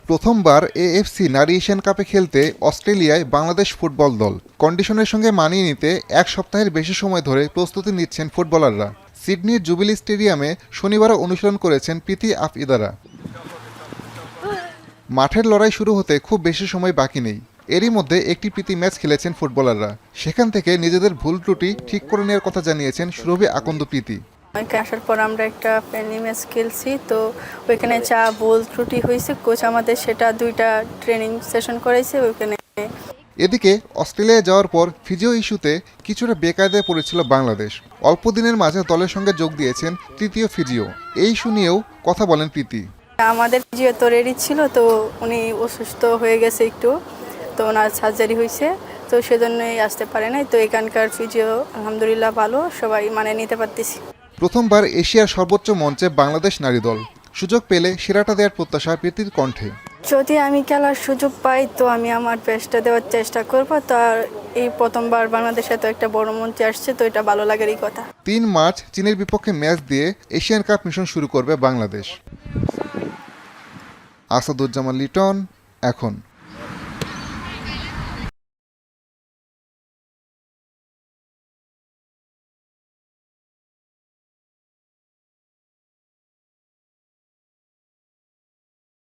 প্রথমবার এএফসি নারী এশিয়ান কাপে খেলতে অস্ট্রেলিয়ায় বাংলাদেশ ফুটবল দল। কন্ডিশনের সঙ্গে মানিয়ে নিতে এক সপ্তাহের বেশি সময় ধরে প্রস্তুতি নিচ্ছেন ফুটবলাররা। সিডনির জুবিলি স্টেডিয়ামে শনিবারও অনুশীলন করেছেন প্রীতি আফইদারা। মাঠের লড়াই শুরু হতে খুব বেশি সময় বাকি নেই। এরই মধ্যে একটি প্রীতি ম্যাচ খেলেছেন ফুটবলাররা। সেখান থেকে নিজেদের ভুল ত্রুটি ঠিক করে নেওয়ার কথা জানিয়েছেন সুরভি আকন্দ প্রীতি। আসার পর আমরা একটা ফ্রেন্ডলি ম্যাচ খেলছি, তো ওইখানে যা ভুল ত্রুটি হয়েছে কোচ আমাদের সেটা 2টা ট্রেনিং সেশন করেছে ওইখানে। এদিকে অস্ট্রেলিয়ায় যাওয়ার পর ফিজিও ইস্যুতে কিছুটা বেকায়দায় পড়েছিল বাংলাদেশ। অল্প দিনের মাঝে দলের সঙ্গে যোগ দিয়েছেন তৃতীয় ফিজিও। এই ইস্যু নিয়েও কথা বলেন প্রীতি। আমাদের ফিজিও তো রেডি ছিল, তো উনি অসুস্থ হয়ে গেছে একটু, তো ওনার সার্জারি হয়েছে, তো সেজন্যই আসতে পারে নাই। তো এখানকার ফিজিও আলহামদুলিল্লাহ ভালো, সবাই মানে নিতে পারতেছি। প্রথমবার এশিয়ার সর্বোচ্চ মঞ্চে বাংলাদেশ নারী দল। সুযোগ পেলে সেরাটা দেওয়ার প্রত্যাশা প্রীতির কণ্ঠে। যদি আমি খেলার সুযোগ পাই তো আমি আমার বেস্টটা দেওয়ার চেষ্টা করব। তো আর এই প্রথমবার বাংলাদেশে তো একটা বড় মঞ্চে আসছে, তো এটা ভালো লাগারই কথা। 3 মার্চ চীনের বিপক্ষে ম্যাচ দিয়ে এশিয়ান কাপ মিশন শুরু করবে বাংলাদেশ। আসাদুজ্জামান লিটন, এখন।